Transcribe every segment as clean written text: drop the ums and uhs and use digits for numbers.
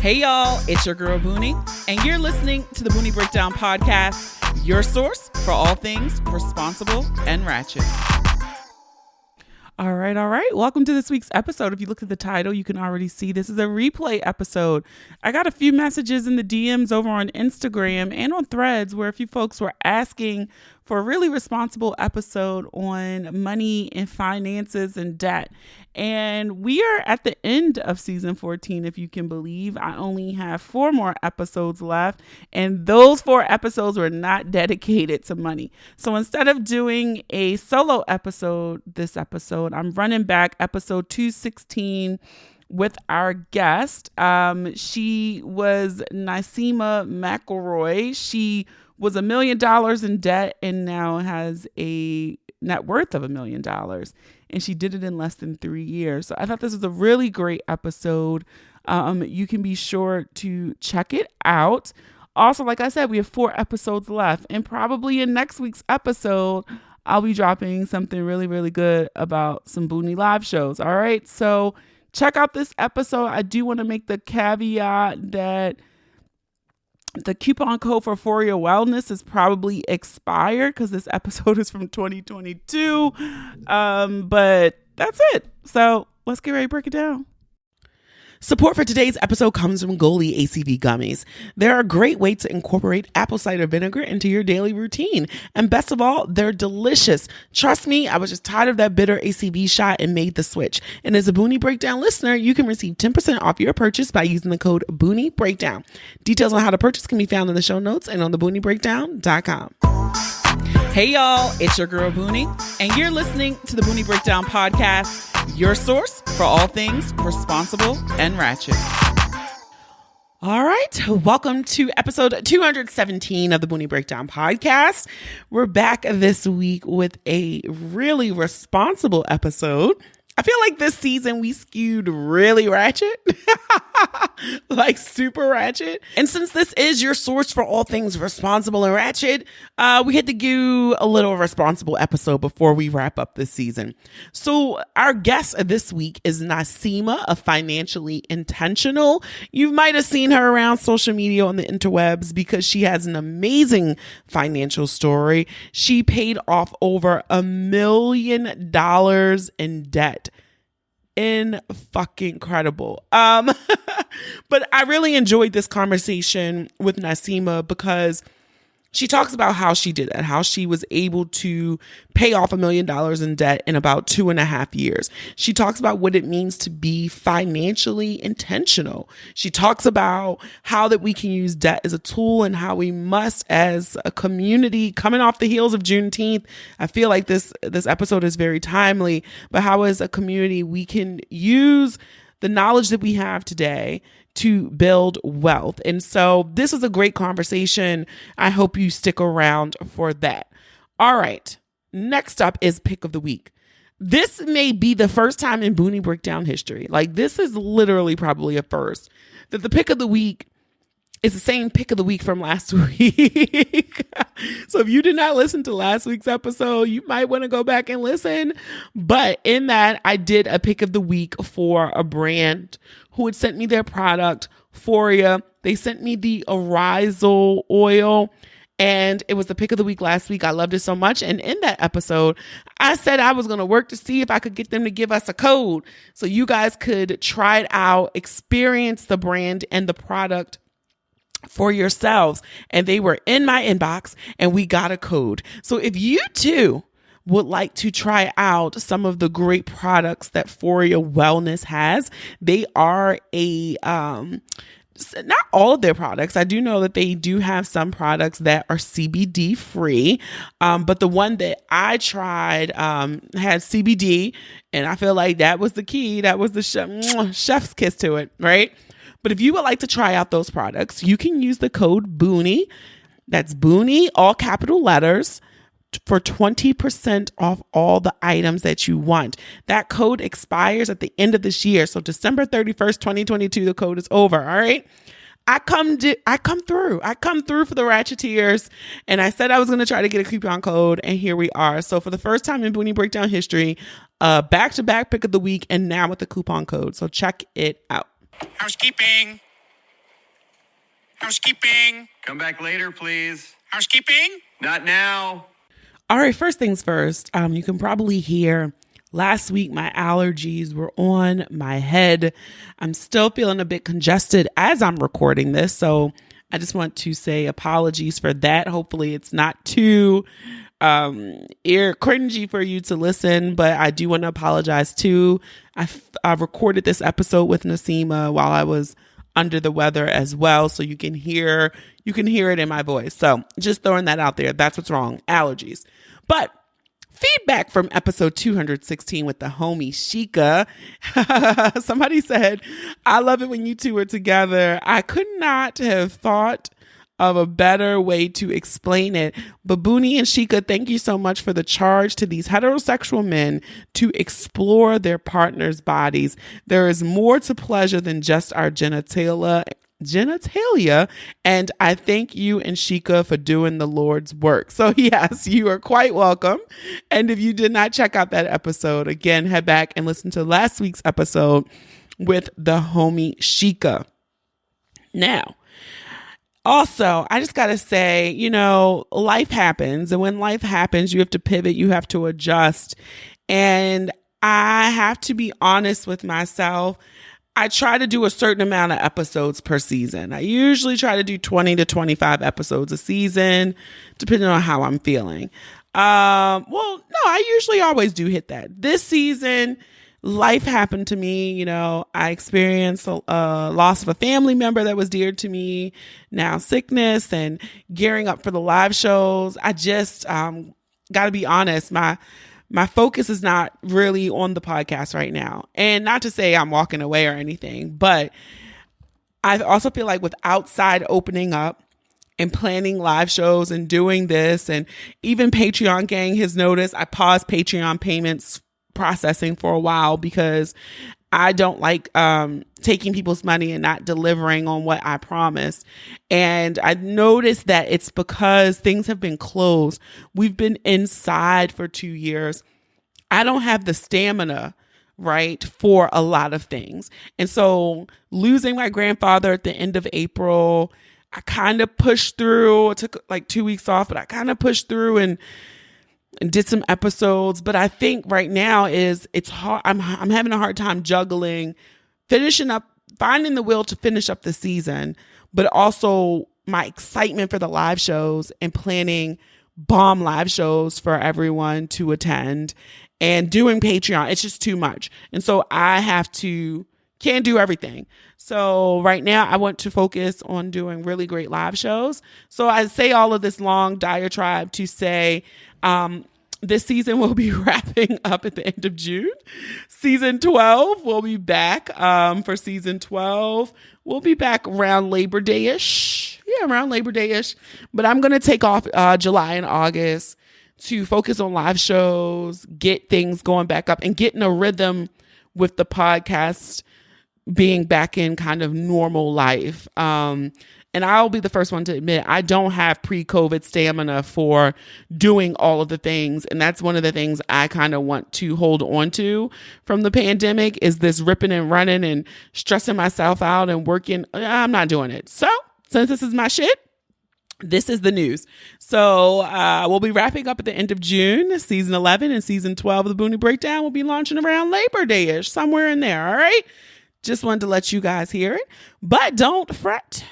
Hey y'all, it's your girl Booney, and you're listening to the Booney Breakdown Podcast, your source for all things responsible and ratchet. All right. Welcome to this week's episode. If you look at the title, you can already see this is a replay episode. I got a few messages in the DMs over on Instagram and on Threads where a few folks were asking for a really responsible episode on money and finances and debt. And we are at the end of season 14, if you can believe. I only have 4 more episodes left, and those 4 episodes were not dedicated to money. So instead of doing a solo episode this episode, I'm running back episode 216 with our guest. She was Naseema McElroy. She was $1 million in debt and now has a net worth of $1 million. And she did it in less than 3 years. So I thought this was a really great episode. You can be sure to check it out. Also, like I said, we have 4 episodes left. And probably in next week's episode, I'll be dropping something really, really good about some Booney live shows. All right. So check out this episode. I do want to make the caveat that the coupon code for Euphoria Wellness is probably expired because this episode is from 2022. But that's it. So let's get ready to break it down. Support for today's episode comes from Goli ACV Gummies. They're a great way to incorporate apple cider vinegar into your daily routine. And best of all, they're delicious. Trust me, I was just tired of that bitter ACV shot and made the switch. And as a Booney Breakdown listener, you can receive 10% off your purchase by using the code Booney Breakdown. Details on how to purchase can be found in the show notes and on thebooney.breakdown.com. Hey y'all, it's your girl Booney, and you're listening to the Booney Breakdown Podcast, your source for all things responsible and ratchet. All right, welcome to episode 217 of the Booney Breakdown Podcast. We're back this week with a really responsible episode. I feel like this season we skewed really ratchet, like super ratchet. And since this is your source for all things responsible and ratchet, we had to do a little responsible episode before we wrap up this season. So our guest this week is Naseema of Financially Intentional. You might have seen her around social media on the interwebs because she has an amazing financial story. She paid off over $1 million in debt. Fucking incredible. But I really enjoyed this conversation with Naseema because she talks about how she did that, how she was able to pay off $1 million in debt in about 2.5 years. She talks about what it means to be financially intentional. She talks about how that we can use debt as a tool and how we must, as a community, coming off the heels of Juneteenth. I feel like this episode is very timely, but how as a community we can use the knowledge that we have today to build wealth. And so this is a great conversation. I hope you stick around for that. All right. Next up is Pick of the Week. This may be the first time in Booney Breakdown history. Like, this is literally probably a first that the Pick of the Week is the same Pick of the Week from last week. So if you did not listen to last week's episode, you might want to go back and listen. But in that, I did a Pick of the Week for a brand who had sent me their product, Euphoria. They sent me the Arisal oil, and it was the Pick of the Week last week. I loved it so much. And in that episode, I said I was going to work to see if I could get them to give us a code so you guys could try it out, experience the brand and the product for yourselves. And they were in my inbox and we got a code. So if you too would like to try out some of the great products that Euphoria Wellness has, they are not all of their products. I do know that they do have some products that are CBD free. But the one that I tried had CBD, and I feel like that was the key. That was the chef's kiss to it, right? But if you would like to try out those products, you can use the code Booney. That's Booney, all capital letters, for 20% off all the items that you want. That code expires at the end of this year. So December 31st, 2022, the code is over. All right. I come through for the Ratcheteers, and I said I was going to try to get a coupon code, and here we are. So for the first time in Booney Breakdown history, back-to-back Pick of the Week, and now with the coupon code. So check it out. Housekeeping. Housekeeping. Come back later, please. Housekeeping. Not now. All right, first things first. You can probably hear last week my allergies were on my head. I'm still feeling a bit congested as I'm recording this, so I just want to say apologies for that. Hopefully it's not too ear cringy for you to listen, but I do want to apologize too. I recorded this episode with Naseema while I was under the weather as well, so you can hear it in my voice. So just throwing that out there. That's what's wrong. Allergies. But feedback from episode 216 with the homie Sheikah. Somebody said, I love it when you two are together. I could not have thought of a better way to explain it. But Booney and Sheikah, thank you so much for the charge to these heterosexual men to explore their partner's bodies. There is more to pleasure than just our genitalia, and I thank you and Sheikah for doing the Lord's work. So yes, you are quite welcome. And if you did not check out that episode, again, head back and listen to last week's episode with the homie Sheikah. Now, also, I just got to say, life happens. And when life happens, you have to pivot, you have to adjust. And I have to be honest with myself. I try to do a certain amount of episodes per season. I usually try to do 20 to 25 episodes a season, depending on how I'm feeling. I usually always do hit that. This season, life happened to me. I experienced a loss of a family member that was dear to me, now sickness, and gearing up for the live shows. I just got to be honest, my focus is not really on the podcast right now. And not to say I'm walking away or anything, but I also feel like with outside opening up and planning live shows and doing this, and even Patreon gang has noticed, I paused Patreon payments processing for a while because I don't like taking people's money and not delivering on what I promised. And I noticed that it's because things have been closed. We've been inside for 2 years. I don't have the stamina, right, for a lot of things. And so losing my grandfather at the end of April, I kind of pushed through. It took like 2 weeks off, but I kind of pushed through and did some episodes. But I think right now it's hard. I'm having a hard time juggling, finishing up, finding the will to finish up the season, but also my excitement for the live shows and planning bomb live shows for everyone to attend and doing Patreon. It's just too much. And so I can't do everything. So right now I want to focus on doing really great live shows. So I say all of this long diatribe to say, this season will be wrapping up at the end of June. Season 12 will be back. For season 12, we'll be back around Labor Day-ish. Yeah, around Labor Day-ish. But I'm going to take off July and August to focus on live shows, get things going back up, and get in a rhythm with the podcast being back in kind of normal life. And I'll be the first one to admit I don't have pre-COVID stamina for doing all of the things. And that's one of the things I kind of want to hold on to from the pandemic is this ripping and running and stressing myself out and working. I'm not doing it. So since this is my shit, this is the news. So we'll be wrapping up at the end of June. Season 11 and season 12 of the Booney Breakdown will be launching around Labor Day-ish, somewhere in there. All right. Just wanted to let you guys hear it. But don't fret.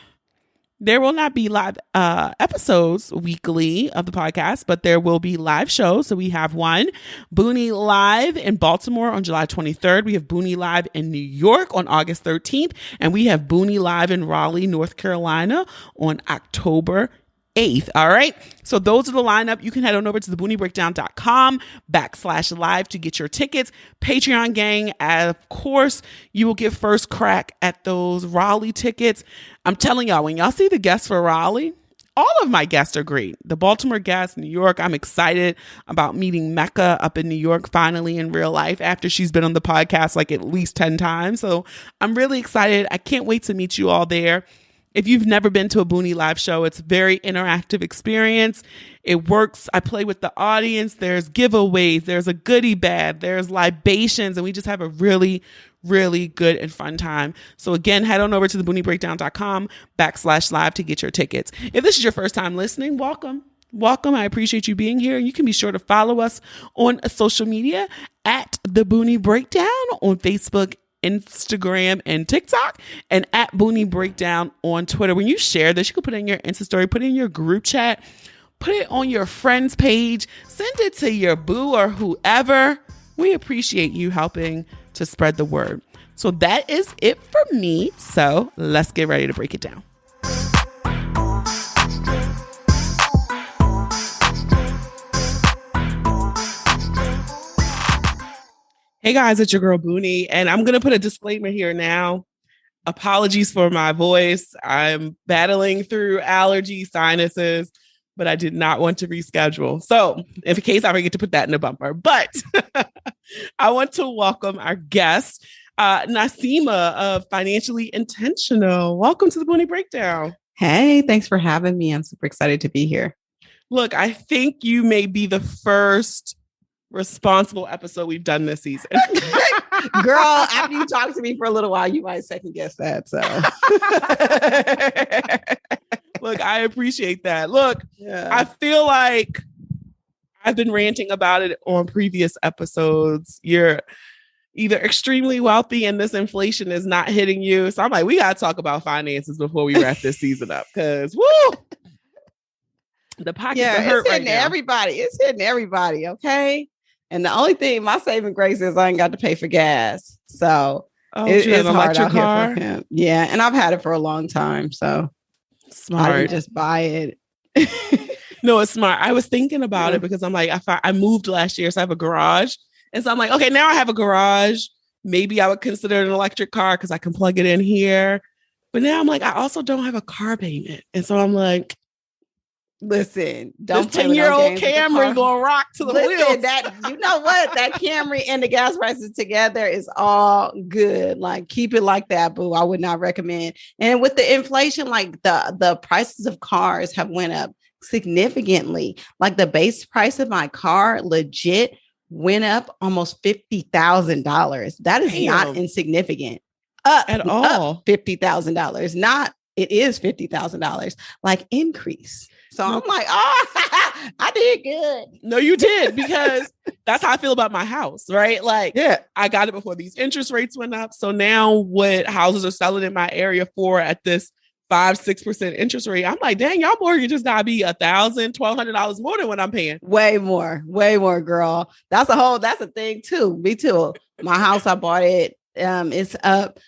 There will not be live episodes weekly of the podcast, but there will be live shows. So we have one Booney Live in Baltimore on July 23rd. We have Booney Live in New York on August 13th. And we have Booney Live in Raleigh, North Carolina on October 8th. All right. So those are the lineup. You can head on over to thebooniebreakdown.com/live to get your tickets. Patreon gang, of course, you will get first crack at those Raleigh tickets. I'm telling y'all, when y'all see the guests for Raleigh, all of my guests are great. The Baltimore guests, New York. I'm excited about meeting Mecca up in New York finally in real life after she's been on the podcast like at least 10 times. So I'm really excited. I can't wait to meet you all there. If you've never been to a Booney live show, it's a very interactive experience. It works. I play with the audience. There's giveaways. There's a goodie bag. There's libations. And we just have a really, really good and fun time. So again, head on over to thebooniebreakdown.com/live to get your tickets. If this is your first time listening, welcome. Welcome. I appreciate you being here. And you can be sure to follow us on social media at The Boonie Breakdown on Facebook, Instagram, and TikTok, and at Boonie Breakdown on Twitter. When you share this, you can put it in your Insta story, put it in your group chat, put it on your friend's page, send it to your boo or whoever. We appreciate you helping to spread the word. So that is it for me. So let's get ready to break it down. Hey guys, it's your girl Boonie, and I'm going to put a disclaimer here now. Apologies for my voice. I'm battling through allergies, sinuses, but I did not want to reschedule. So in case I forget to put that in the bumper, but I want to welcome our guest, Naseema of Financially Intentional. Welcome to the Boonie Breakdown. Hey, thanks for having me. I'm super excited to be here. Look, I think you may be the first responsible episode we've done this season. Girl, after you talk to me for a little while, you might second guess that. So look, I appreciate that. Look, I feel like I've been ranting about it on previous episodes. You're either extremely wealthy and this inflation is not hitting you. So I'm like, we got to talk about finances before we wrap this season up. Because the pockets are hurt right now. It's hitting everybody. Okay. And the only thing, my saving grace is I ain't got to pay for gas. So it's hard out here for him. Yeah. And I've had it for a long time. So smart. I didn't just buy it. No, it's smart. I was thinking about it because I'm like, I moved last year, so I have a garage. And so I'm like, okay, now I have a garage. Maybe I would consider an electric car because I can plug it in here. But now I'm like, I also don't have a car payment. And so I'm like, listen, don't this 10-year-old Camry gonna rock to the wheels. That, you know what? That Camry and the gas prices together is all good. Like, keep it like that, boo. I would not recommend. And with the inflation, like the prices of cars have went up significantly. Like the base price of my car legit went up almost $50,000. That is not insignificant. At all. $50,000. Not, it is $50,000. Like increase. So I'm like, oh, I did good. No, you did, because that's how I feel about my house, right? Like, yeah, I got it before these interest rates went up. So now what houses are selling in my area for at this 5-6% interest rate, I'm like, dang, y'all mortgage just gotta be $1,000-$1,200 more than what I'm paying. Way more, girl. That's a thing too. Me too. My house, I bought it. It's up,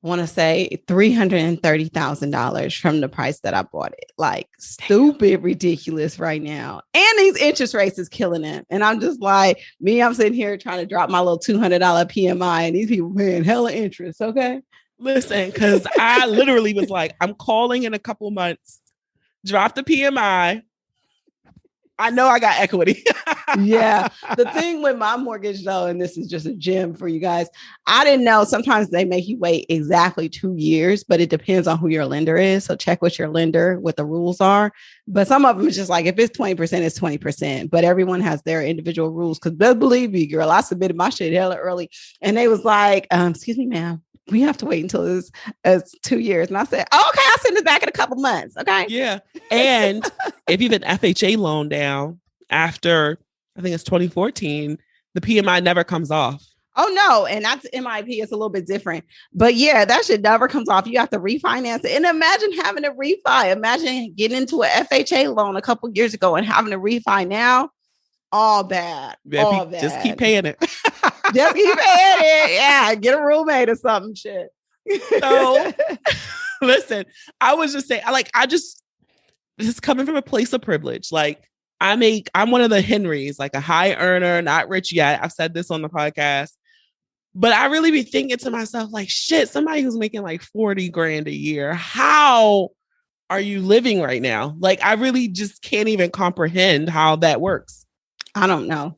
I want to say $330,000 from the price that I bought it. Like stupid, ridiculous right now. And these interest rates is killing it. And I'm just like, I'm sitting here trying to drop my little $200 PMI and these people paying hella interest. Okay. Listen, because I literally was like, I'm calling in a couple months, drop the PMI. I know I got equity. Yeah. The thing with my mortgage though, and this is just a gem for you guys, I didn't know sometimes they make you wait exactly 2 years, but it depends on who your lender is. So check with your lender, what the rules are. But some of them is just like, if it's 20%, it's 20, but everyone has their individual rules. Cause believe me, girl, I submitted my shit hella early and they was like, excuse me, ma'am, we have to wait until it's 2 years. And I said, oh, okay, I'll send it back in a couple months. Okay. Yeah. And if you have an FHA loan down after, I think it's 2014, the PMI never comes off. Oh, no. And that's MIP. It's a little bit different. But yeah, that shit never comes off. You have to refinance it. And imagine having a refi. Imagine getting into a FHA loan a couple years ago and having a refi now. All bad. Yeah, all bad. Just keep paying it. Just keep paying it. Yeah. Get a roommate or something. Shit. So listen, I was just saying, this is coming from a place of privilege. Like I'm one of the Henrys, like a high earner, not rich yet. I've said this on the podcast, but I really be thinking to myself, like, shit, somebody who's making like 40 grand a year, how are you living right now? Like, I really just can't even comprehend how that works. I don't know.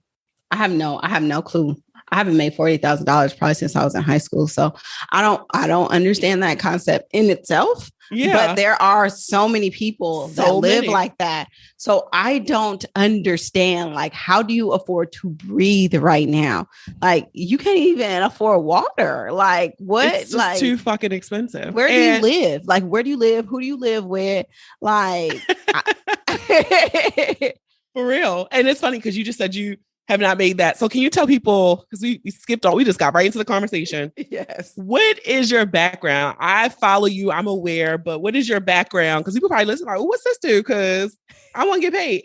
I have no clue. I haven't made $40,000 probably since I was in high school. So I don't understand that concept in itself. Yeah. But there are so many people that live like that. So I don't understand, like, how do you afford to breathe right now? Like, you can't even afford water. Like, what? It's just like too fucking expensive. Where do you live? Like, where do you live? Who do you live with? Like, for real. And it's funny because you just said you have not made that. So can you tell people, because we skipped all, we just got right into the conversation. Yes. What is your background? I follow you, I'm aware, but what is your background? Because people probably listen like, oh, what's this do? Because I want to get paid.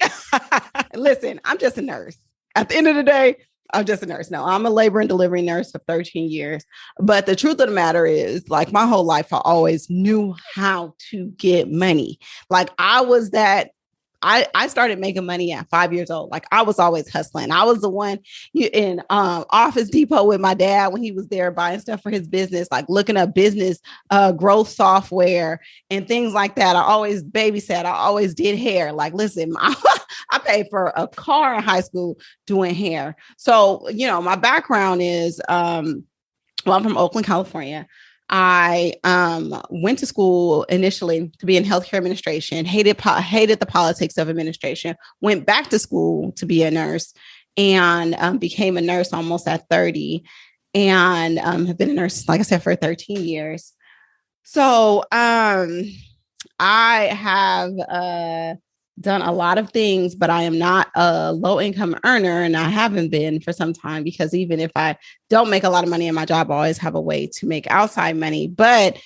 Listen, I'm just a nurse. At the end of the day, I'm just a nurse. No, I'm a labor and delivery nurse for 13 years. But the truth of the matter is, like, my whole life, I always knew how to get money. Like, I started making money at 5 years old. Like, I was always hustling. I was the one in Office Depot with my dad when he was there buying stuff for his business, like looking up business growth software and things like that. I always babysat. I always did hair. Like, listen, I paid for a car in high school doing hair. So, my background is, I'm from Oakland, California. I went to school initially to be in healthcare administration, hated the politics of administration, went back to school to be a nurse, and became a nurse almost at 30, and have been a nurse, like I said, for 13 years. So I have done a lot of things, but I am not a low income earner, and I haven't been for some time, because even if I don't make a lot of money in my job, I always have a way to make outside money. But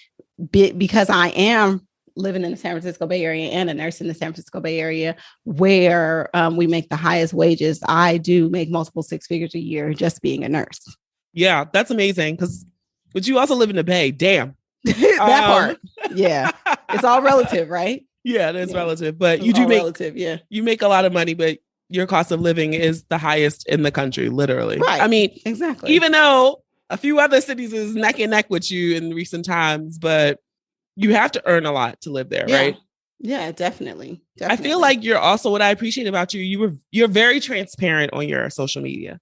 because I am living in the San Francisco Bay Area and a nurse in the San Francisco Bay Area, where we make the highest wages, I do make multiple six figures a year just being a nurse. Yeah, that's amazing. But you also live in the Bay. Damn. That part. Yeah. It's all relative, right? Yeah, it is relative, but you do make relative. Yeah, you make a lot of money, but your cost of living is the highest in the country, literally. Right. I mean, exactly. Even though a few other cities is neck and neck with you in recent times, but you have to earn a lot to live there, right? Yeah, definitely. I feel like you're also, what I appreciate about you, you're very transparent on your social media.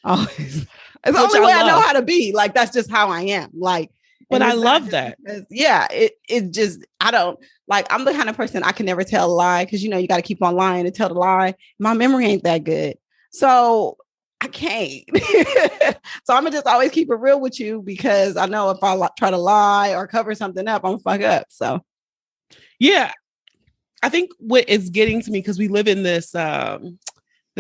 Always. It's the only way I know how to be. Like, that's just how I am. Like. But I love that. It just, I don't, like, I'm the kind of person I can never tell a lie, because, you got to keep on lying to tell the lie. My memory ain't that good. So I can't. So I'm going to just always keep it real with you, because I know if I try to lie or cover something up, I'm going to fuck up. So. Yeah. I think what is getting to me, because we live in this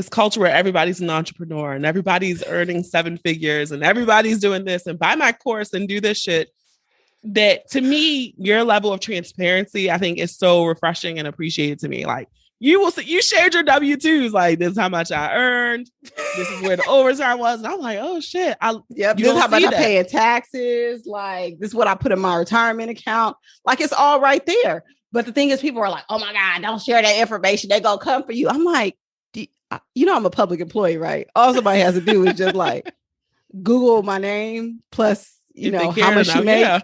culture where everybody's an entrepreneur and everybody's earning seven figures and everybody's doing this and buy my course and do this shit, that to me, your level of transparency, I think, is so refreshing and appreciated to me. Like, you shared your W-2s, like, this is how much I earned. This is where the overtime was. And I'm like, oh shit. This is how much I pay in taxes. Like, this is what I put in my retirement account. Like, it's all right there. But the thing is, people are like, oh my God, don't share that information. They're going to come for you. I'm like, I'm a public employee, right? All somebody has to do is just like Google my name plus, how much you make. Yeah.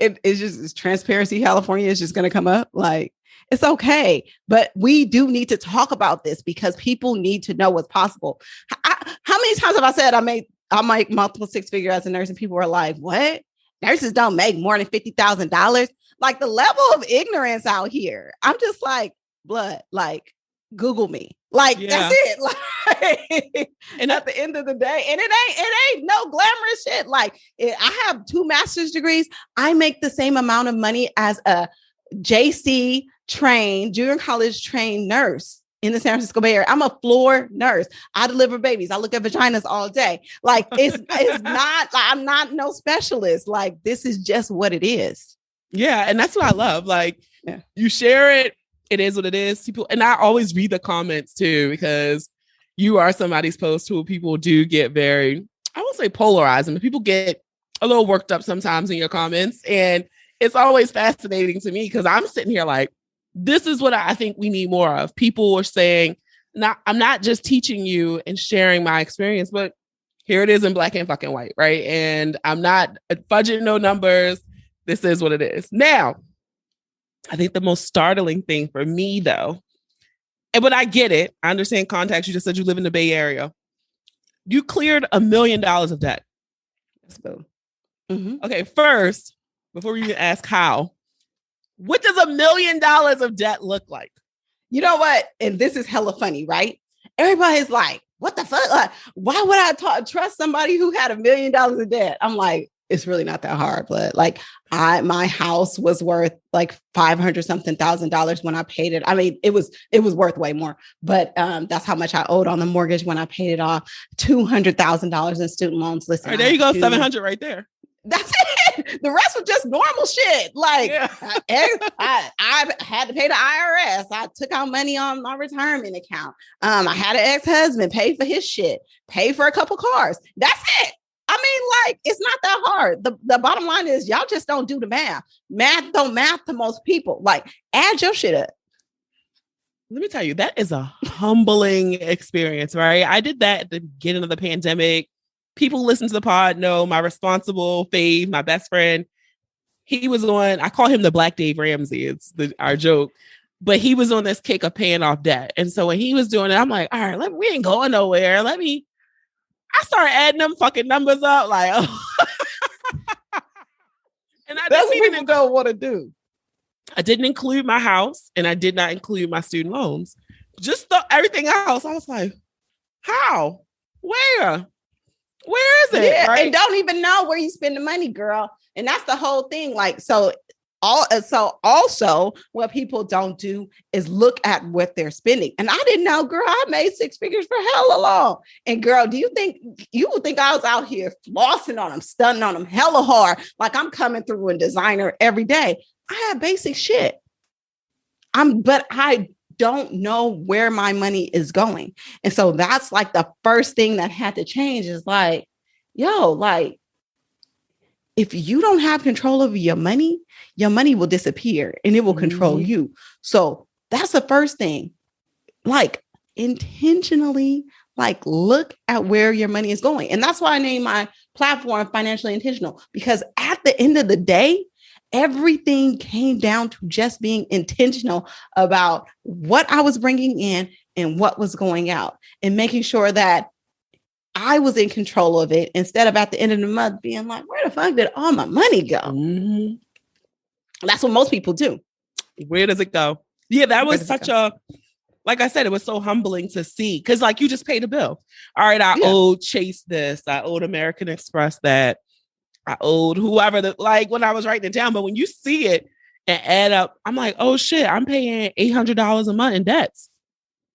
It's Transparency California is just going to come up. Like, it's okay. But we do need to talk about this, because people need to know what's possible. How many times have I said I make multiple six figures as a nurse, and people are like, what? Nurses don't make more than $50,000. Like, the level of ignorance out here. I'm just like, blood, like, Google me. Like, that's it. Like, and at the end of the day, and it ain't no glamorous shit. Like, I have 2 master's degrees. I make the same amount of money as a JC trained, junior college trained nurse in the San Francisco Bay Area. I'm a floor nurse. I deliver babies. I look at vaginas all day. Like, it's not, like, I'm not no specialist. Like, this is just what it is. Yeah. And that's what I love. Like, you share it. It is what it is. People, and I always read the comments too, because you are somebody's post who people do get very, I won't say polarizing, but people get a little worked up sometimes in your comments. And it's always fascinating to me, because I'm sitting here like, this is what I think we need more of. People are saying, I'm not just teaching you and sharing my experience, but here it is in black and fucking white, right? And I'm not fudging no numbers. This is what it is. Now, I think the most startling thing for me, though, but I get it. I understand context. You just said you live in the Bay Area. You cleared $1 million of debt. Let's go. Mm-hmm. Okay, first, before we even ask how, what does $1 million of debt look like? You know what? And this is hella funny, right? Everybody's like, what the fuck? Like, why would I trust somebody who had $1 million of debt? I'm like, it's really not that hard. But like, my house was worth like $500 something thousand when I paid it. I mean, it was worth way more, but that's how much I owed on the mortgage when I paid it off. $200,000 in student loans. Listen, all right, there you go, 700 right there. That's it. The rest was just normal shit. Like I had to pay the IRS. I took out money on my retirement account. I had an ex-husband pay for his shit, pay for a couple cars. That's it. I mean, like, it's not that hard. The bottom line is y'all just don't do the math. Math don't math to most people. Like, add your shit up. Let me tell you, that is a humbling experience, right? I did that at the beginning of the pandemic. People listen to the pod know my responsible fave, my best friend. He was on, I call him the Black Dave Ramsey. It's our joke. But he was on this kick of paying off debt. And so when he was doing it, I'm like, all right, we ain't going nowhere. I started adding them fucking numbers up. Like, oh. And that's what people don't want to do. I didn't include my house and I did not include my student loans. Just everything else. I was like, how? Where is it? Yeah, right? And don't even know where you spend the money, girl. And that's the whole thing. Like, so also what people don't do is look at what they're spending. And I didn't know, girl, I made 6 figures for hella long. And girl, do you would think I was out here flossing on them, stunning on them hella hard? Like I'm coming through in designer every day. I have basic shit. But I don't know where my money is going. And so that's like the first thing that had to change is like, like, if you don't have control over your money will disappear and it will control you. So that's the first thing. Like intentionally, like look at where your money is going. And that's why I named my platform Financially Intentional, because at the end of the day, everything came down to just being intentional about what I was bringing in and what was going out and making sure that I was in control of it instead of at the end of the month being like, where the fuck did all my money go? Mm-hmm. That's what most people do. Where does it go? Yeah, that was such like I said, it was so humbling to see because like you just paid a bill. All right, I owed Chase this. I owed American Express that. I owed whoever, like when I was writing it down. But when you see it and add up, I'm like, oh shit, I'm paying $800 a month in debts.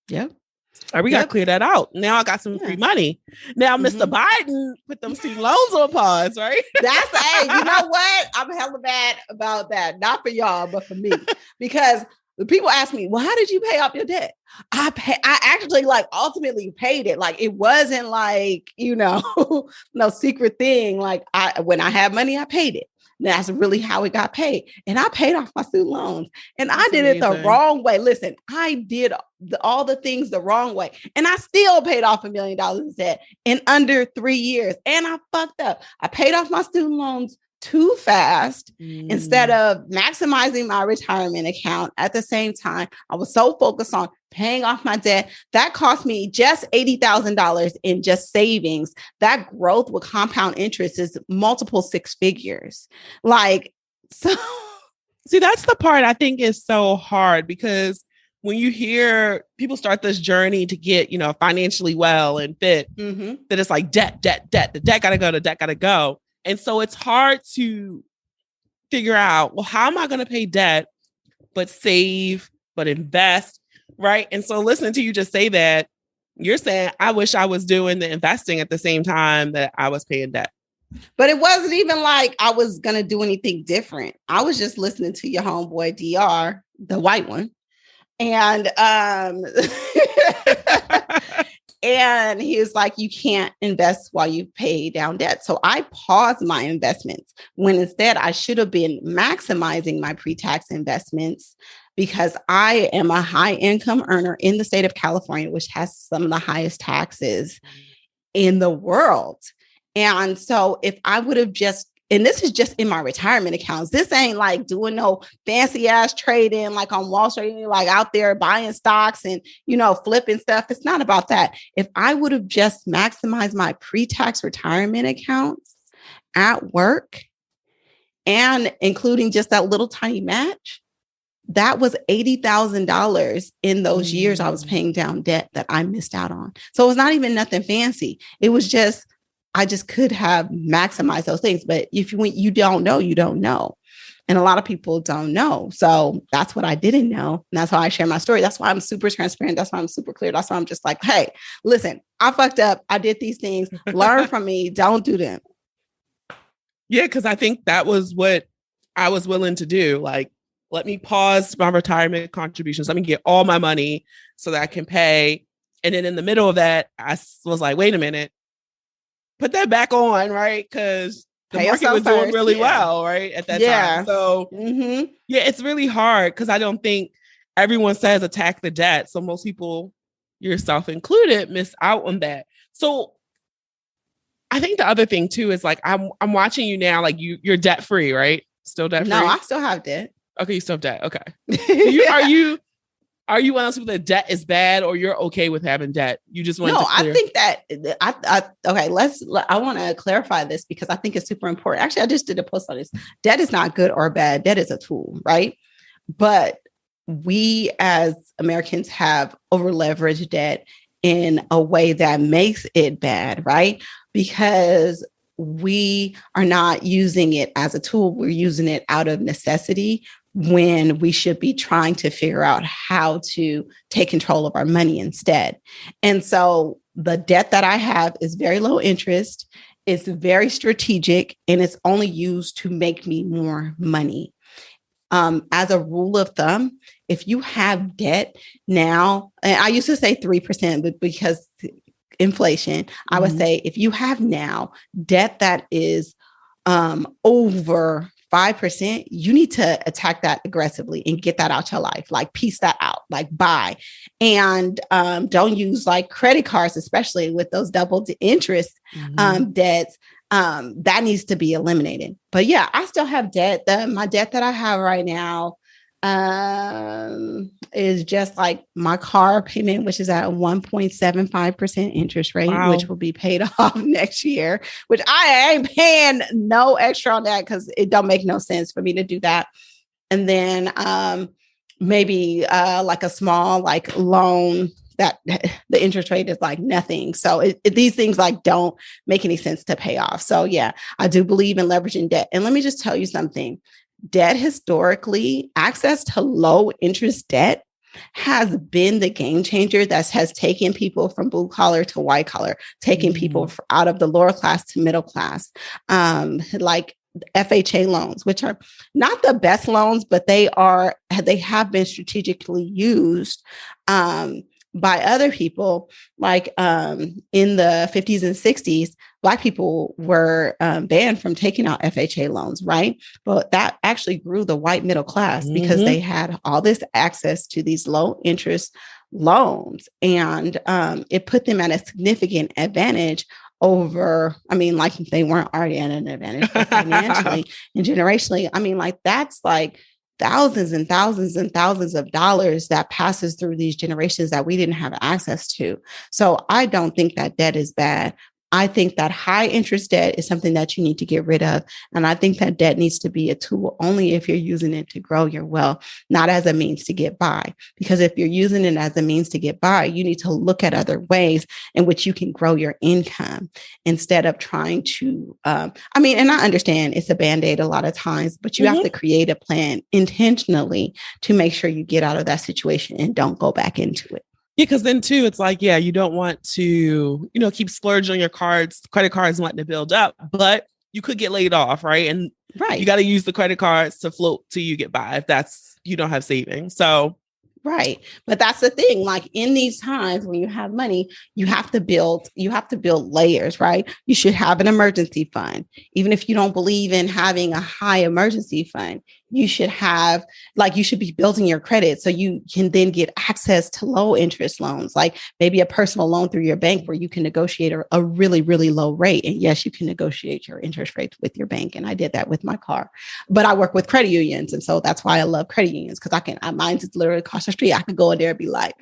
Yep. All right, we got to clear that out. Now I got some free money. Now Mr. Biden put them student loans on pause, right? Hey, you know what? I'm hella mad about that. Not for y'all, but for me. Because people ask me, well, how did you pay off your debt? I actually like ultimately paid it. Like it wasn't like, no secret thing. Like when I had money, I paid it. That's really how it got paid. And I paid off my student loans and I did it the wrong way. Listen, I did all the things the wrong way and I still paid off $1 million in debt in under 3 years. And I fucked up. I paid off my student loans too fast instead of maximizing my retirement account. At the same time, I was so focused on paying off my debt. That cost me just $80,000 in just savings. That growth with compound interest is multiple 6 figures. Like, so. See, that's the part I think is so hard because when you hear people start this journey to get, financially well and fit, that it's like debt, the debt gotta go. And so it's hard to figure out, well, how am I going to pay debt, but save, but invest, right? And so listening to you just say that, you're saying, I wish I was doing the investing at the same time that I was paying debt. But it wasn't even like I was going to do anything different. I was just listening to your homeboy, DR, the white one. And and he was like, you can't invest while you pay down debt. So I paused my investments when instead I should have been maximizing my pre-tax investments because I am a high income earner in the state of California, which has some of the highest taxes in the world. And so if I would have just and this is just in my retirement accounts. This ain't like doing no fancy ass trading like on Wall Street, like out there buying stocks and, flipping stuff. It's not about that. If I would have just maximized my pre-tax retirement accounts at work and including just that little tiny match, that was $80,000 in those years I was paying down debt that I missed out on. So it was not even nothing fancy. It was just, I just could have maximized those things. But if you don't know, you don't know. And a lot of people don't know. So that's what I didn't know. And that's how I share my story. That's why I'm super transparent. That's why I'm super clear. That's why I'm just like, hey, listen, I fucked up. I did these things. Learn from me. Don't do them. Yeah, because I think that was what I was willing to do. Like, let me pause my retirement contributions. Let me get all my money so that I can pay. And then in the middle of that, I was like, wait a minute, put that back on, right? Because the market was doing really well, right? At that time. So yeah, it's really hard because I don't think everyone says attack the debt. So most people, yourself included, miss out on that. So I think the other thing too is like, I'm watching you now, like you're debt free, right? Still debt free? No, I still have debt. Okay, you still have debt. Okay. Are you one of those people that debt is bad, or you're okay with having debt? You just want to clear? I think that I want to clarify this because I think it's super important. Actually, I just did a post on this. Debt is not good or bad. Debt is a tool, right? But we as Americans have over leveraged debt in a way that makes it bad, right? Because we are not using it as a tool. We're using it out of necessity when we should be trying to figure out how to take control of our money instead. And so the debt that I have is very low interest. It's very strategic, and it's only used to make me more money. As a rule of thumb, if you have debt now, and I used to say 3%, but because inflation, I would say if you have now debt that is over 5%, you need to attack that aggressively and get that out your life, like piece that out, like buy. And don't use like credit cards, especially with those double interest debts. That needs to be eliminated. But yeah, I still have debt. My debt that I have right now is just like my car payment, which is at a 1.75% interest rate, which will be paid off next year, which I ain't paying no extra on that because it don't make no sense for me to do that. And then maybe like a small like loan that the interest rate is like nothing. So these things like don't make any sense to pay off. So yeah, I do believe in leveraging debt. And let me just tell you something. Debt historically, access to low interest debt has been the game changer that has taken people from blue collar to white collar, taking people out of the lower class to middle class. Like FHA loans, which are not the best loans, but they have been strategically used by other people. Like in the 50s and 60s, Black people were banned from taking out FHA loans, right? But that actually grew the white middle class because they had all this access to these low interest loans. And it put them at a significant advantage over, I mean, like they weren't already at an advantage, but financially and generationally. I mean, like that's like thousands and thousands and thousands of dollars that passes through these generations that we didn't have access to. So I don't think that debt is bad. I think that high interest debt is something that you need to get rid of. And I think that debt needs to be a tool only if you're using it to grow your wealth, not as a means to get by. Because if you're using it as a means to get by, you need to look at other ways in which you can grow your income instead of trying to, and I understand it's a Band-Aid a lot of times, but you have to create a plan intentionally to make sure you get out of that situation and don't go back into it. Yeah, because then too, it's like, yeah, you don't want to, keep splurging on your credit cards and letting it build up, but you could get laid off, right? And you got to use the credit cards to float till you get by if you don't have savings. So right. But that's the thing. Like in these times when you have money, you have to build layers, right? You should have an emergency fund. Even if you don't believe in having a high emergency fund, you should have, like, you should be building your credit so you can then get access to low interest loans, like maybe a personal loan through your bank where you can negotiate a really, really low rate. And yes, you can negotiate your interest rate with your bank. And I did that with my car, but I work with credit unions. And so that's why I love credit unions, because mine's literally across the street. I could go in there and be like,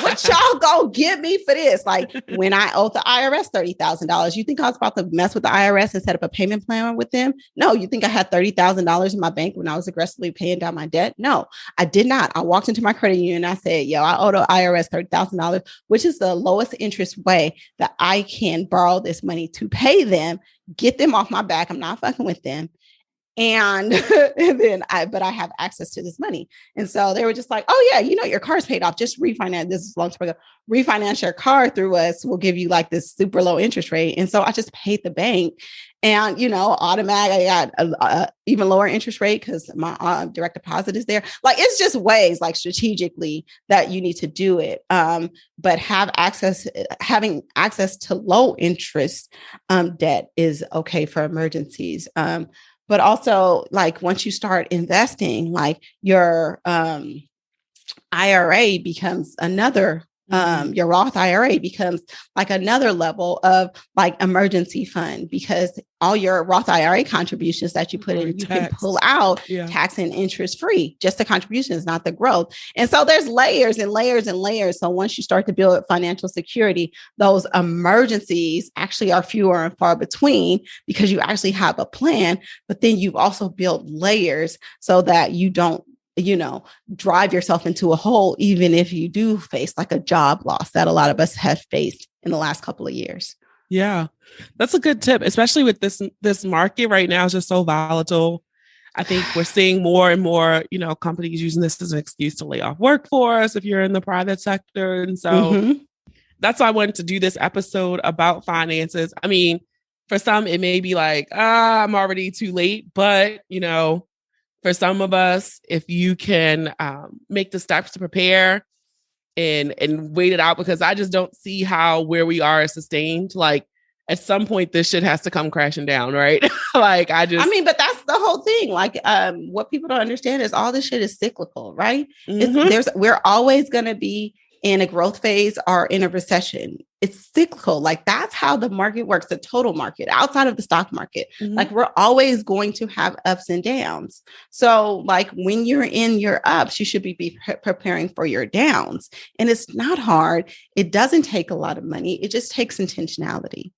what y'all gonna give me for this? Like, when I owed the IRS $30,000, you think I was about to mess with the IRS and set up a payment plan with them? No. You think I had $30,000 in my bank when I was aggressively paying down my debt? No, I did not. I walked into my credit union and I said, yo, I owe the IRS $30,000, which is the lowest interest way that I can borrow this money to pay them, get them off my back. I'm not fucking with them. And then I have access to this money. And so they were just like, oh yeah, your car's paid off. Just refinance. This is a long time ago. Refinance your car through us. We'll give you like this super low interest rate. And so I just paid the bank, and, automatically I got a even lower interest rate because my direct deposit is there. Like, it's just ways, like, strategically that you need to do it. But having access to low interest debt is okay for emergencies. But also, like, once you start investing, like, your IRA becomes another, your Roth IRA becomes like another level of like emergency fund, because all your Roth IRA contributions that you put in, you can pull out tax and interest free, just the contributions, not the growth. And so there's layers and layers and layers. So once you start to build financial security, those emergencies actually are fewer and far between, because you actually have a plan, but then you've also built layers so that you don't, drive yourself into a hole, even if you do face like a job loss that a lot of us have faced in the last couple of years. Yeah, that's a good tip, especially with this market right now is just so volatile. I think we're seeing more and more, companies using this as an excuse to lay off workforce if you're in the private sector. And so that's why I wanted to do this episode about finances. I mean, for some, it may be like, I'm already too late, but, for some of us, if you can make the steps to prepare and wait it out, because I just don't see how where we are is sustained. Like, at some point, this shit has to come crashing down, right? But that's the whole thing. Like, what people don't understand is all this shit is cyclical, right? We're always going to be in a growth phase or in a recession. It's cyclical. Like, that's how the market works, the total market outside of the stock market. Like, we're always going to have ups and downs. So like, when you're in your ups, you should be preparing for your downs. And it's not hard. It doesn't take a lot of money. It just takes intentionality.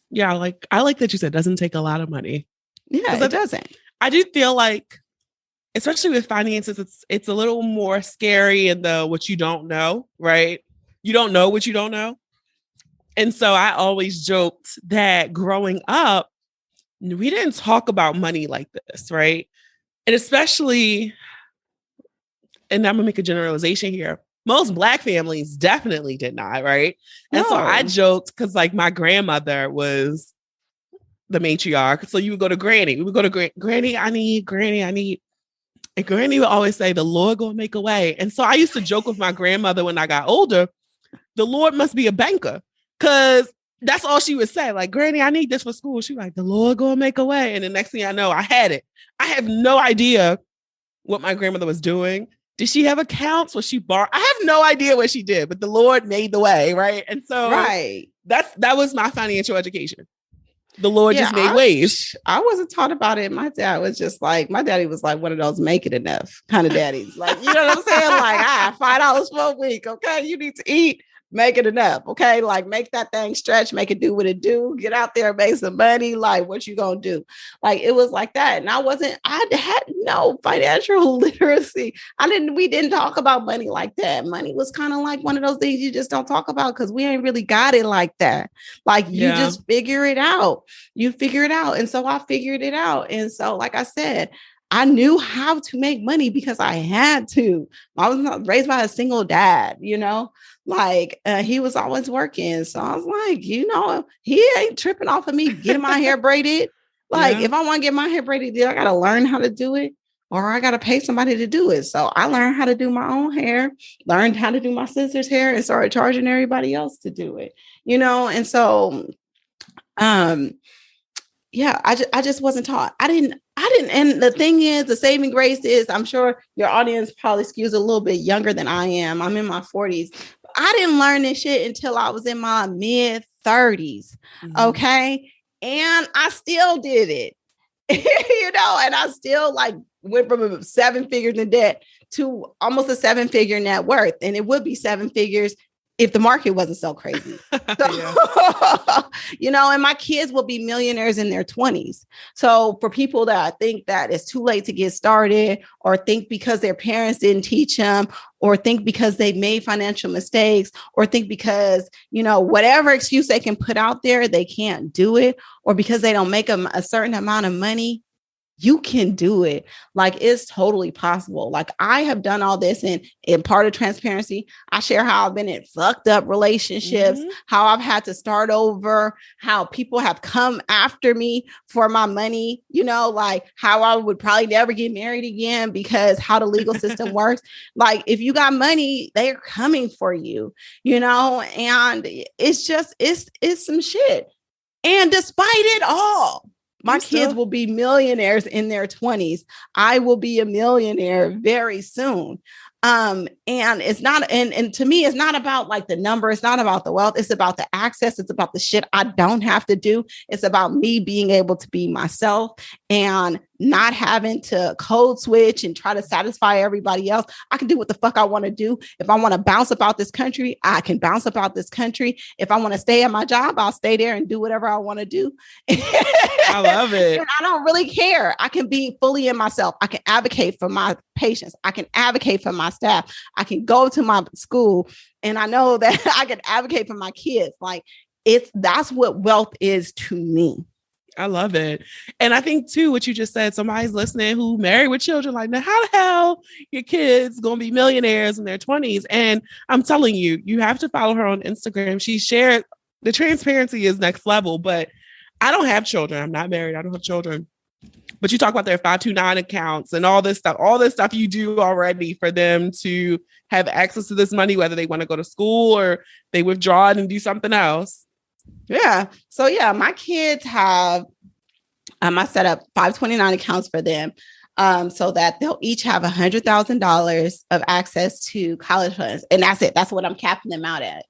Yeah. Like, I like that you said it doesn't take a lot of money. Yeah, it doesn't. I do feel like, especially with finances, it's a little more scary in the what you don't know, right? You don't know what you don't know. And so I always joked that growing up, we didn't talk about money like this, right? And especially, and I'm gonna make a generalization here, most Black families definitely did not, right? And so I joked because like my grandmother was the matriarch. So you would go to Granny. We would go to Granny, I need. And Granny would always say, the Lord gonna make a way. And so I used to joke with my grandmother when I got older, the Lord must be a banker. Because that's all she would say. Like, Granny, I need this for school. She was like, the Lord gonna make a way. And the next thing I know, I had it. I have no idea what my grandmother was doing. Did she have accounts? Was she borrowed? I have no idea what she did, but the Lord made the way, right? And so that was my financial education. The Lord just made ways. I wasn't taught about it. My daddy was like one of those make it enough kind of daddies. Like, you know what I'm saying? Like, $5 for a week. Okay. You need to eat, make it enough. Okay. Like, make that thing stretch, make it do what it do. Get out there, make some money. Like, what you gonna do? Like, it was like that. And I had no financial literacy. We didn't talk about money like that. Money was kind of like one of those things you just don't talk about because we ain't really got it like that. Like, you just figure it out. You figure it out. And so I figured it out. And so, like I said, I knew how to make money because I had to. I was not raised by a single dad, like he was always working. So I was like, he ain't tripping off of me getting my hair braided. Like, if I want to get my hair braided, then I got to learn how to do it, or I got to pay somebody to do it. So I learned how to do my own hair, learned how to do my sister's hair, and started charging everybody else to do it, And so, I just wasn't taught. I I didn't. And the thing is, the saving grace is, I'm sure your audience probably skews a little bit younger than I am. I'm in my 40s. I didn't learn this shit until I was in my mid 30s. Okay. And I still did it, and I still like went from 7 figures in debt to almost a 7-figure net worth. And it would be 7 figures if the market wasn't so crazy. So, and my kids will be millionaires in their 20s. So for people that think that it's too late to get started, or think because their parents didn't teach them, or think because they made financial mistakes, or think because, whatever excuse they can put out there, they can't do it, or because they don't make a certain amount of money, you can do it. Like, it's totally possible. Like, I have done all this, and in part of transparency, I share how I've been in fucked up relationships, how I've had to start over, how people have come after me for my money, like how I would probably never get married again because how the legal system works. Like, if you got money, they're coming for you, and it's just, it's some shit. And despite it all, my kids will be millionaires in their 20s. I will be a millionaire very soon. And it's not, and to me, it's not about like the number. It's not about the wealth. It's about the access. It's about the shit I don't have to do. It's about me being able to be myself and not having to code switch and try to satisfy everybody else. I can do what the fuck I want to do. If I want to bounce about this country, I can bounce about this country. If I want to stay at my job, I'll stay there and do whatever I want to do. I love it. And I don't really care. I can be fully in myself. I can advocate for my patients. I can advocate for my staff. I can go to my school, and I know that I can advocate for my kids. Like, that's what wealth is to me. I love it. And I think too, what you just said, somebody's listening who married with children, like, now how the hell your kids going to be millionaires in their 20s? And I'm telling you, you have to follow her on Instagram. She shared, the transparency is next level, but I don't have children. I'm not married. I don't have children. But you talk about their 529 accounts and all this stuff you do already for them to have access to this money, whether they want to go to school or they withdraw it and do something else. Yeah. So my kids have, I set up 529 accounts for them so that they'll each have $100,000 of access to college funds. And that's it. That's what I'm capping them out at.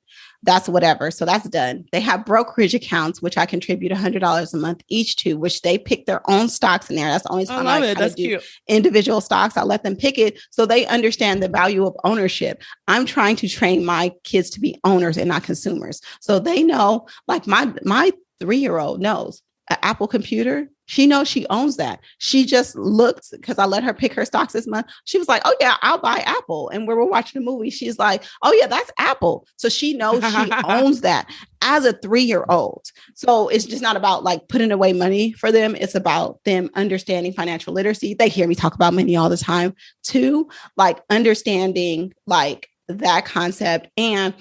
That's whatever. So that's done. They have brokerage accounts, which I contribute $100 a month each to, which they pick their own stocks in there. That's the only time I do cute. Individual stocks. I let them pick it so they understand the value of ownership. I'm trying to train my kids to be owners and not consumers. So they know, like my 3-year-old knows an Apple computer. She knows she owns that. She just looked, because I let her pick her stocks this month. She was like, oh yeah, I'll buy Apple. And when we're watching the movie, she's like, oh yeah, that's Apple. So she knows she owns that as a 3-year-old. So it's just not about like putting away money for them. It's about them understanding financial literacy. They hear me talk about money all the time too, like understanding like that concept. And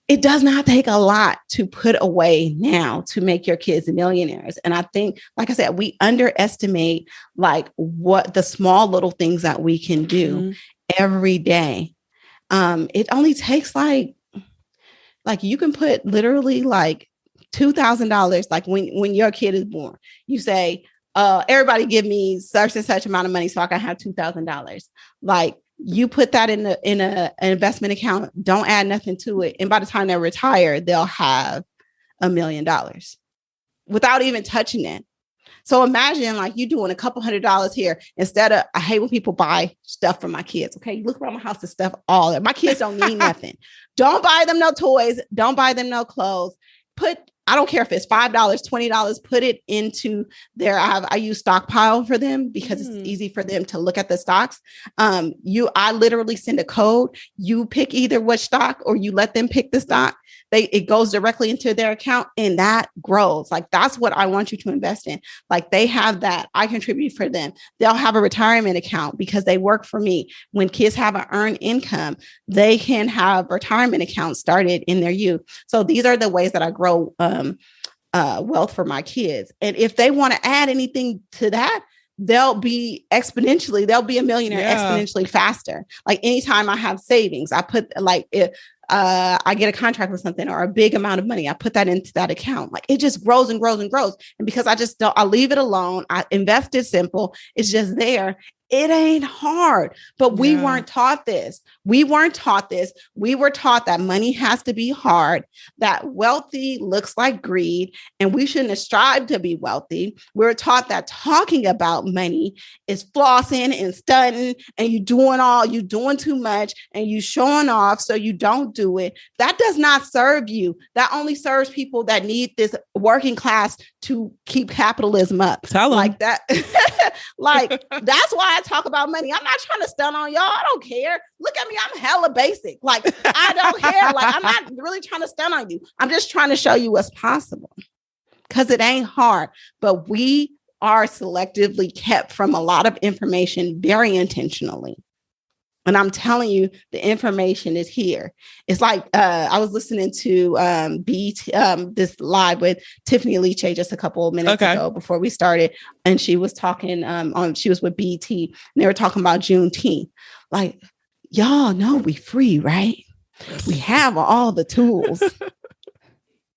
it does not take a lot to put away now to make your kids millionaires. And I think, like I said, we underestimate like what the small little things that we can do every day. It only takes like you can put literally like $2,000, like when your kid is born, you say, everybody give me such and such amount of money so I can have $2,000. Like, you put that in an investment account, don't add nothing to it. And by the time they retire, they'll have $1 million without even touching it. So imagine like you doing a couple $100 here instead of, I hate when people buy stuff for my kids. Okay. You look around my house, the stuff, all that. My kids don't need nothing. Don't buy them no toys. Don't buy them no clothes. I don't care if it's $5, $20, put it into their, I use Stockpile for them because it's easy for them to look at the stocks. I literally send a code. You pick either which stock or you let them pick the stock. It goes directly into their account and that grows. Like, that's what I want you to invest in. Like, they have that. I contribute for them. They'll have a retirement account because they work for me. When kids have an earned income, they can have retirement accounts started in their youth. So these are the ways that I grow wealth for my kids. And if they want to add anything to that, they'll be a millionaire exponentially faster. Like, anytime I have savings, I put like I get a contract with something or a big amount of money, I put that into that account. Like it just grows and grows and grows. And because I leave it alone. I invest it simple. It's just there. It ain't hard, but we weren't taught this. We weren't taught this. We were taught that money has to be hard, that wealthy looks like greed, and we shouldn't strive to be wealthy. We were taught that talking about money is flossing and stunting, and you doing too much, and you showing off, so you don't do it. That does not serve you. That only serves people that need this working class to keep capitalism up. Tell them. Like that. Like that's why I talk about money. I'm not trying to stun on y'all. I don't care. Look at me. I'm hella basic. Like I don't care. Like I'm not really trying to stun on you. I'm just trying to show you what's possible because it ain't hard. But we are selectively kept from a lot of information very intentionally. And I'm telling you, the information is here. It's like I was listening to this live with Tiffany Aliche just a couple of minutes ago before we started. And she was talking she was with BT and they were talking about Juneteenth. Like, y'all know we free, right? We have all the tools.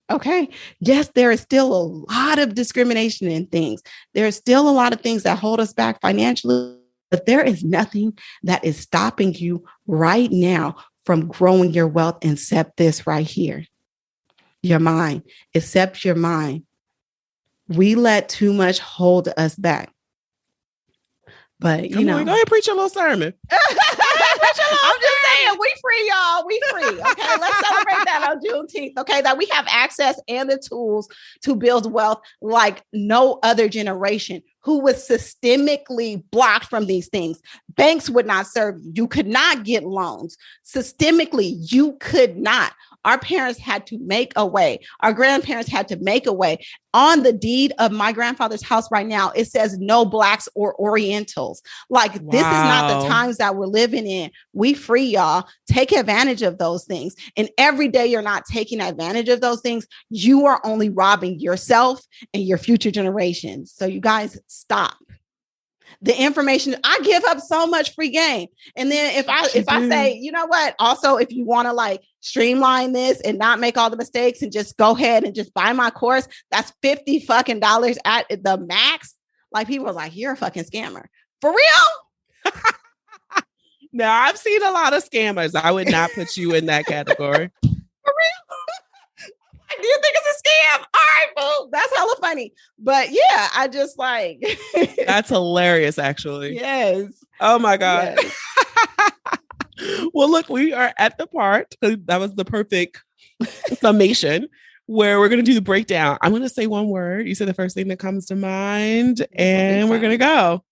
Okay. Yes, there is still a lot of discrimination in things. There's still a lot of things that hold us back financially. But there is nothing that is stopping you right now from growing your wealth except this right here. Your mind, except your mind. We let too much hold us back. But, Come on, go ahead, preach your little sermon. I'm just saying, we free, y'all. We free. Okay, let's celebrate that on Juneteenth. Okay, that we have access and the tools to build wealth like no other generation who was systemically blocked from these things. Banks would not serve you. You could not get loans. Systemically, you could not. Our parents had to make a way. Our grandparents had to make a way. On the deed of my grandfather's house right now, it says no Blacks or Orientals. Like, This is not the times that we're living in. We free, y'all. Take advantage of those things. And every day you're not taking advantage of those things, you are only robbing yourself and your future generations. So you guys stop. The information, I give up so much free game. And then if I say, you know what, also, if you want to like streamline this and not make all the mistakes and just go ahead and just buy my course, that's $50 fucking at the max. Like people are like, you're a fucking scammer. For real? Now, I've seen a lot of scammers. I would not put you in that category. For real? Do you think it's a scam? All right, boo. That's hella funny. But yeah, I just like. That's hilarious, actually. Yes. Oh my God. Yes. Well, look, we are at the part. That was the perfect summation where we're going to do the breakdown. I'm going to say one word. You said the first thing that comes to mind, and we're going to go.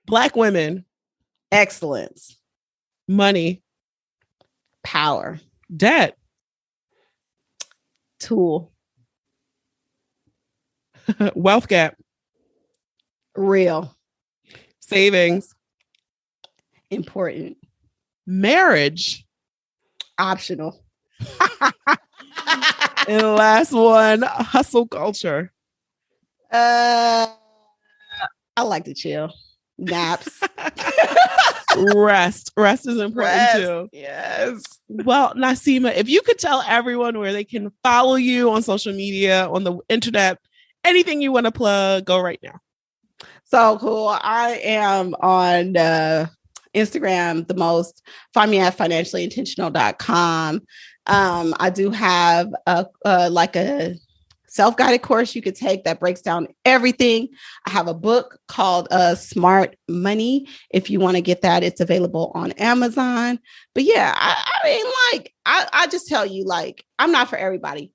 Black women. Excellence. Money. Power. Debt. Tool. Wealth gap. Real. Savings. Important. Marriage. Optional. And the last one, hustle culture. I like to chill. Naps. Rest is important too. Yes. Well, Naseema, if you could tell everyone where they can follow you on social media, on the internet, anything you want to plug, go right now. So cool. I am on Instagram the most. Find me at financiallyintentional.com. I do have a self-guided course you could take that breaks down everything. I have a book called Smart Money. If you want to get that, it's available on Amazon. But yeah, I mean, like, I just tell you, like, I'm not for everybody.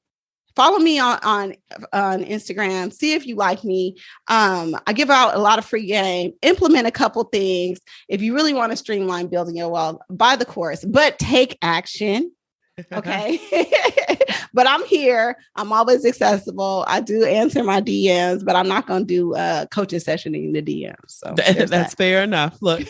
Follow me on Instagram. See if you like me. I give out a lot of free game. Implement a couple things. If you really want to streamline building your wealth, buy the course, but take action. Okay. But I'm here. I'm always accessible. I do answer my DMs, but I'm not going to do a coaching session in the DMs. So that's fair enough. Look.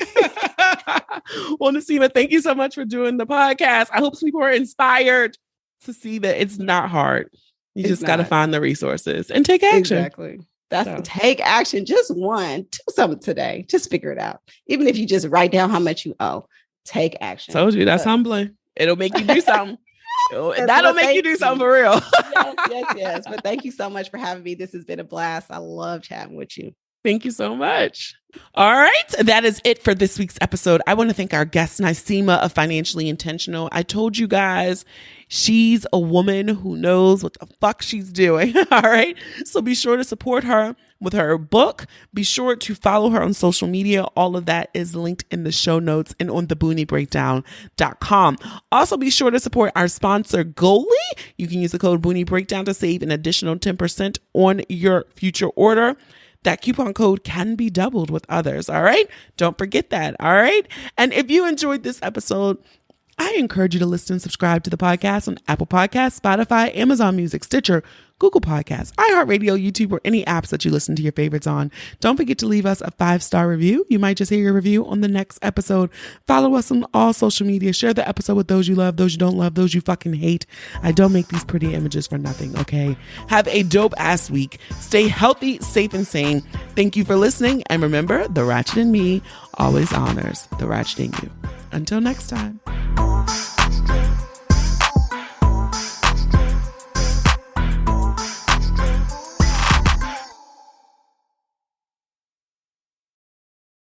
Well, Naseema, thank you so much for doing the podcast. I hope people are inspired to see that it's not hard. You just got to find the resources and take action. Exactly. Take action. Just do something today. Just figure it out. Even if you just write down how much you owe, take action. Told you that's humbling. It'll make you do something. That'll make you do something for real. Yes. But thank you so much for having me. This has been a blast. I love chatting with you. Thank you so much. All right. That is it for this week's episode. I want to thank our guest, Naseema of Financially Intentional. I told you guys, she's a woman who knows what the fuck she's doing. All right. So be sure to support her with her book. Be sure to follow her on social media. All of that is linked in the show notes and on thebooniebreakdown.com. Also, be sure to support our sponsor, Goalie. You can use the code BOONIEBreakdown to save an additional 10% on your future order. That coupon code can be doubled with others. All right. Don't forget that. All right. And if you enjoyed this episode, I encourage you to listen and subscribe to the podcast on Apple Podcasts, Spotify, Amazon Music, Stitcher, Google Podcasts, iHeartRadio, YouTube, or any apps that you listen to your favorites on. Don't forget to leave us a 5-star review. You might just hear your review on the next episode. Follow us on all social media. Share the episode with those you love, those you don't love, those you fucking hate. I don't make these pretty images for nothing, okay? Have a dope ass week. Stay healthy, safe, and sane. Thank you for listening. And remember, the ratchet in me always honors the ratchet in you. Until next time.